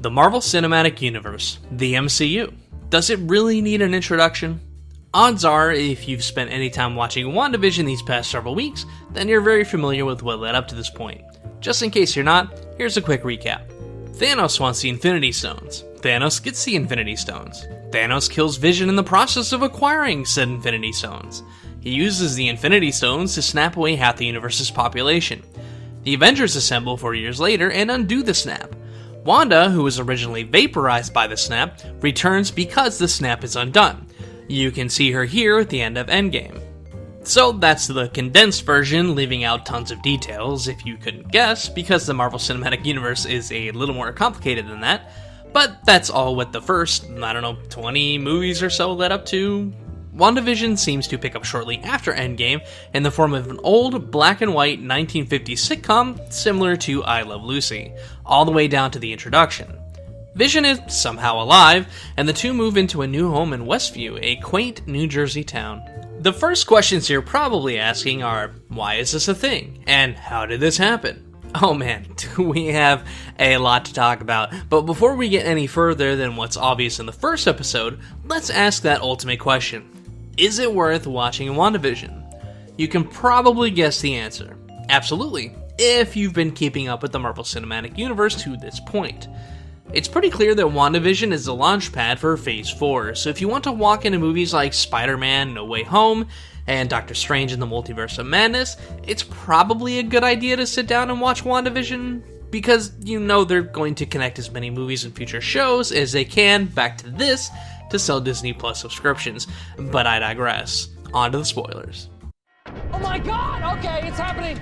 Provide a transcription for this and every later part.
The Marvel Cinematic Universe, the MCU. Does it really need an introduction? Odds are, if you've spent any time watching Wandavision these past several weeks, then you're very familiar with what led up to this point. Just in case you're not, here's a quick recap. Thanos wants the Infinity Stones. Thanos gets the Infinity Stones. Thanos kills Vision in the process of acquiring said Infinity Stones. He uses the Infinity Stones to snap away half the universe's population. The Avengers assemble 4 years later and undo the snap. Wanda, who was originally vaporized by the snap, returns because the snap is undone. You can see her here at the end of Endgame. So that's the condensed version, leaving out tons of details, if you couldn't guess, because the Marvel Cinematic Universe is a little more complicated than that. But that's all what the first, 20 movies or so led up to. WandaVision seems to pick up shortly after Endgame in the form of an old, black and white 1950s sitcom similar to I Love Lucy, all the way down to the introduction. Vision is somehow alive, and the two move into a new home in Westview, a quaint New Jersey town. The first questions you're probably asking are, why is this a thing? And how did this happen? Oh man, we have a lot to talk about, but before we get any further than what's obvious in the first episode, let's ask that ultimate question. Is it worth watching WandaVision? You can probably guess the answer. Absolutely, if you've been keeping up with the Marvel Cinematic Universe to this point. It's pretty clear that WandaVision is the launch pad for Phase 4, so if you want to walk into movies like Spider-Man No Way Home and Doctor Strange in the Multiverse of Madness, it's probably a good idea to sit down and watch WandaVision, because you know they're going to connect as many movies and future shows as they can back to this to sell Disney Plus subscriptions, but I digress. On to the spoilers. Oh my god! Okay, it's happening!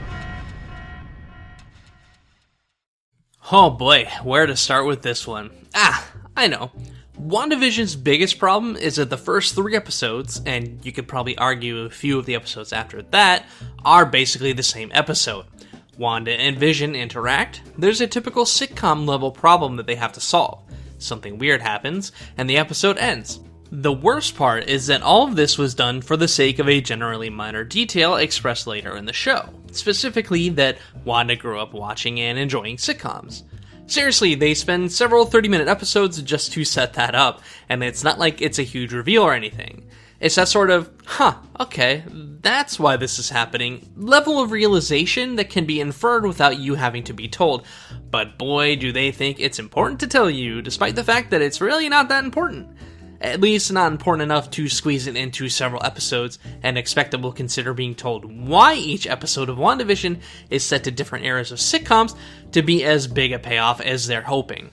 Oh boy, where to start with this one? I know. WandaVision's biggest problem is that the first 3 episodes, and you could probably argue a few of the episodes after that, are basically the same episode. Wanda and Vision interact, there's a typical sitcom level problem that they have to solve. Something weird happens, and the episode ends. The worst part is that all of this was done for the sake of a generally minor detail expressed later in the show. Specifically that Wanda grew up watching and enjoying sitcoms. Seriously, they spend several 30-minute episodes just to set that up, and it's not like it's a huge reveal or anything. It's that sort of, okay, that's why this is happening, level of realization that can be inferred without you having to be told. But boy, do they think it's important to tell you, despite the fact that it's really not that important. At least not important enough to squeeze it into several episodes and expect that we'll consider being told why each episode of WandaVision is set to different eras of sitcoms to be as big a payoff as they're hoping.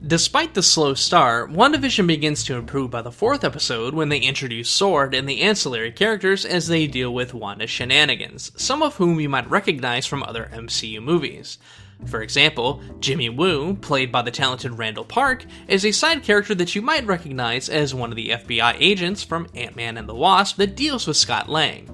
Despite the slow start, WandaVision begins to improve by the 4th episode when they introduce S.W.O.R.D. and the ancillary characters as they deal with Wanda's shenanigans, some of whom you might recognize from other MCU movies. For example, Jimmy Woo, played by the talented Randall Park, is a side character that you might recognize as one of the FBI agents from Ant-Man and the Wasp that deals with Scott Lang.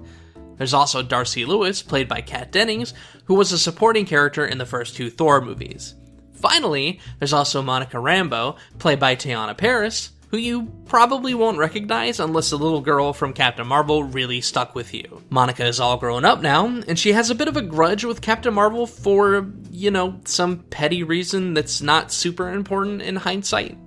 There's also Darcy Lewis, played by Kat Dennings, who was a supporting character in the first 2 Thor movies. Finally, there's also Monica Rambeau, played by Teyonah Parris, who you probably won't recognize unless the little girl from Captain Marvel really stuck with you. Monica is all grown up now, and she has a bit of a grudge with Captain Marvel for, some petty reason that's not super important in hindsight.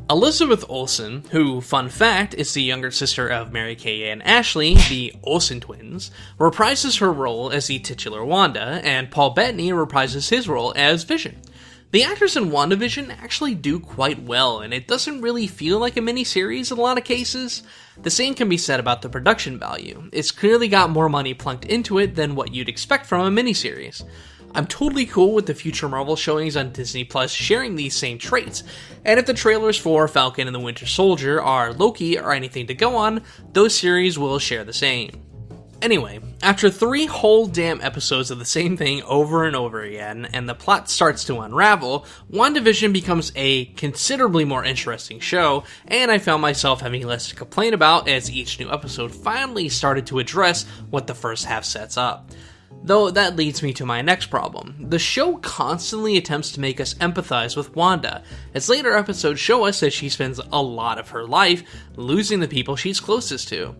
Elizabeth Olsen, who, fun fact, is the younger sister of Mary-Kay and Ashley, the Olsen twins, reprises her role as the titular Wanda, and Paul Bettany reprises his role as Vision. The actors in WandaVision actually do quite well, and it doesn't really feel like a miniseries in a lot of cases. The same can be said about the production value. It's clearly got more money plunked into it than what you'd expect from a miniseries. I'm totally cool with the future Marvel showings on Disney Plus sharing these same traits, and if the trailers for Falcon and the Winter Soldier are Loki or anything to go on, those series will share the same. Anyway, after 3 whole damn episodes of the same thing over and over again, and the plot starts to unravel, WandaVision becomes a considerably more interesting show, and I found myself having less to complain about as each new episode finally started to address what the first half sets up. Though that leads me to my next problem. The show constantly attempts to make us empathize with Wanda, as later episodes show us that she spends a lot of her life losing the people she's closest to.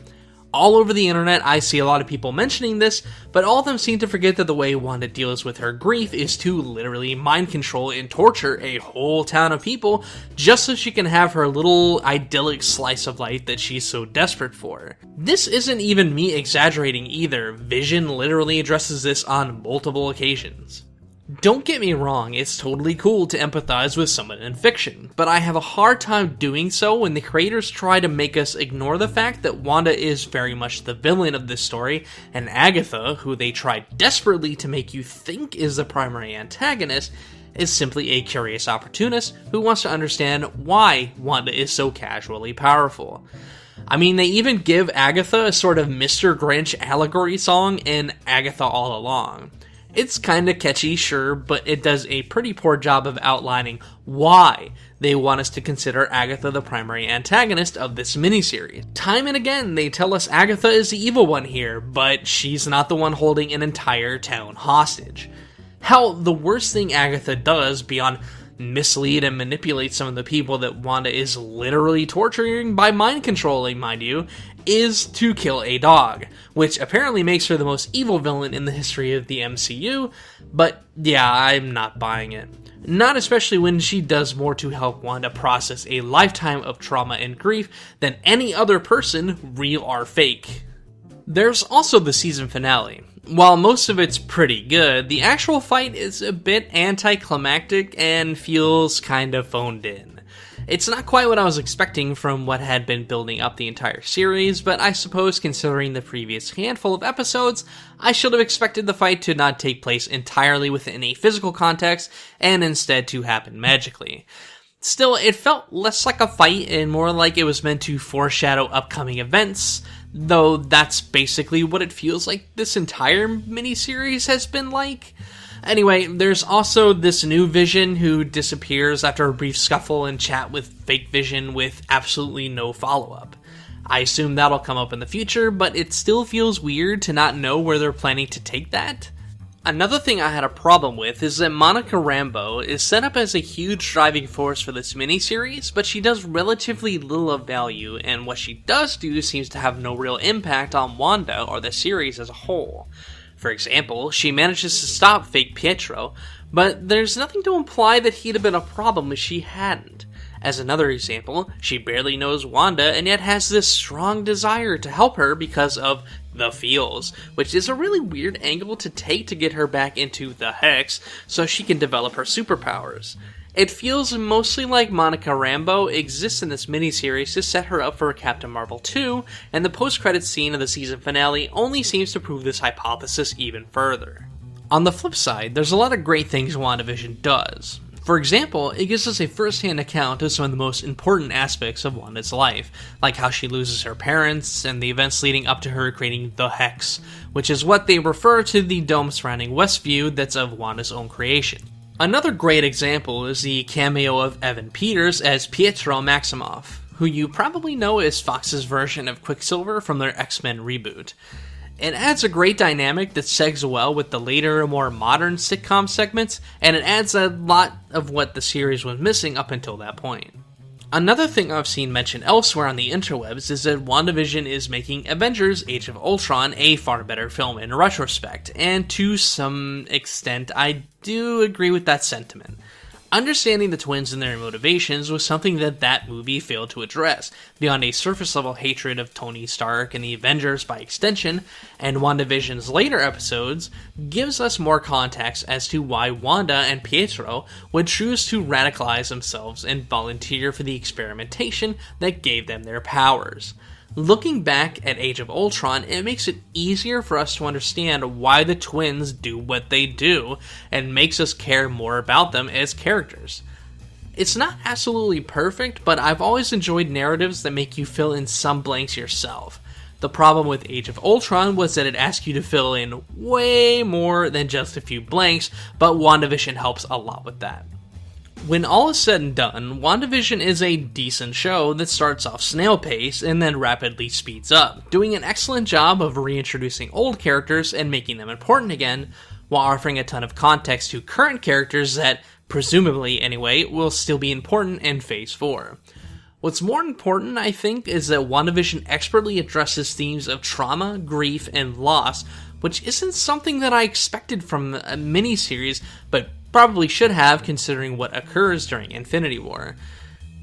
All over the internet, I see a lot of people mentioning this, but all of them seem to forget that the way Wanda deals with her grief is to literally mind control and torture a whole town of people just so she can have her little idyllic slice of life that she's so desperate for. This isn't even me exaggerating either. Vision literally addresses this on multiple occasions. Don't get me wrong, it's totally cool to empathize with someone in fiction, but I have a hard time doing so when the creators try to make us ignore the fact that Wanda is very much the villain of this story, and Agatha, who they try desperately to make you think is the primary antagonist, is simply a curious opportunist who wants to understand why Wanda is so casually powerful. I mean, they even give Agatha a sort of Mr. Grinch allegory song in Agatha All Along. It's kinda catchy, sure, but it does a pretty poor job of outlining why they want us to consider Agatha the primary antagonist of this miniseries. Time and again, they tell us Agatha is the evil one here, but she's not the one holding an entire town hostage. Hell, the worst thing Agatha does, beyond mislead and manipulate some of the people that Wanda is literally torturing by mind controlling, mind you, is to kill a dog, which apparently makes her the most evil villain in the history of the MCU, but yeah, I'm not buying it. Not especially when she does more to help Wanda process a lifetime of trauma and grief than any other person, real or fake. There's also the season finale. While most of it's pretty good, the actual fight is a bit anticlimactic and feels kind of phoned in. It's not quite what I was expecting from what had been building up the entire series, but I suppose considering the previous handful of episodes, I should have expected the fight to not take place entirely within a physical context, and instead to happen magically. Still, it felt less like a fight and more like it was meant to foreshadow upcoming events, though that's basically what it feels like this entire miniseries has been like. Anyway, there's also this new Vision who disappears after a brief scuffle and chat with fake Vision with absolutely no follow-up. I assume that'll come up in the future, but it still feels weird to not know where they're planning to take that. Another thing I had a problem with is that Monica Rambeau is set up as a huge driving force for this miniseries, but she does relatively little of value, and what she does do seems to have no real impact on Wanda or the series as a whole. For example, she manages to stop fake Pietro, but there's nothing to imply that he'd have been a problem if she hadn't. As another example, she barely knows Wanda and yet has this strong desire to help her because of the feels, which is a really weird angle to take to get her back into the Hex so she can develop her superpowers. It feels mostly like Monica Rambeau exists in this miniseries to set her up for Captain Marvel 2, and the post-credits scene of the season finale only seems to prove this hypothesis even further. On the flip side, there's a lot of great things Wandavision does. For example, it gives us a first-hand account of some of the most important aspects of Wanda's life, like how she loses her parents, and the events leading up to her creating the Hex, which is what they refer to the dome surrounding Westview that's of Wanda's own creation. Another great example is the cameo of Evan Peters as Pietro Maximoff, who you probably know as Fox's version of Quicksilver from their X-Men reboot. It adds a great dynamic that segs well with the later, more modern sitcom segments, and it adds a lot of what the series was missing up until that point. Another thing I've seen mentioned elsewhere on the interwebs is that WandaVision is making Avengers Age of Ultron a far better film in retrospect, and to some extent I do agree with that sentiment. Understanding the twins and their motivations was something that movie failed to address, beyond a surface-level hatred of Tony Stark and the Avengers by extension, and WandaVision's later episodes gives us more context as to why Wanda and Pietro would choose to radicalize themselves and volunteer for the experimentation that gave them their powers. Looking back at Age of Ultron, it makes it easier for us to understand why the twins do what they do, and makes us care more about them as characters. It's not absolutely perfect, but I've always enjoyed narratives that make you fill in some blanks yourself. The problem with Age of Ultron was that it asked you to fill in way more than just a few blanks, but WandaVision helps a lot with that. When all is said and done, WandaVision is a decent show that starts off snail pace and then rapidly speeds up, doing an excellent job of reintroducing old characters and making them important again, while offering a ton of context to current characters that, presumably anyway, will still be important in Phase 4. What's more important, I think, is that WandaVision expertly addresses themes of trauma, grief, and loss, which isn't something that I expected from a miniseries, but probably should have considering what occurs during Infinity War.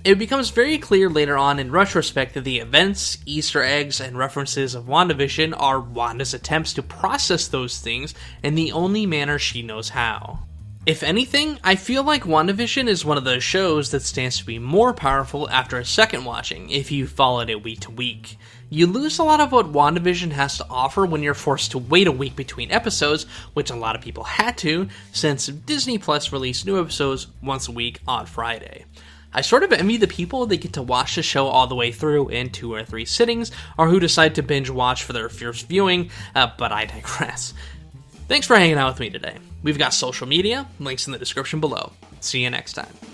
It becomes very clear later on in retrospect that the events, Easter eggs, and references of WandaVision are Wanda's attempts to process those things in the only manner she knows how. If anything, I feel like WandaVision is one of those shows that stands to be more powerful after a second watching if you followed it week to week. You lose a lot of what WandaVision has to offer when you're forced to wait a week between episodes, which a lot of people had to, since Disney Plus released new episodes once a week on Friday. I sort of envy the people that get to watch the show all the way through in 2 or 3 sittings, or who decide to binge watch for their first viewing, but I digress. Thanks for hanging out with me today. We've got social media, links in the description below. See you next time.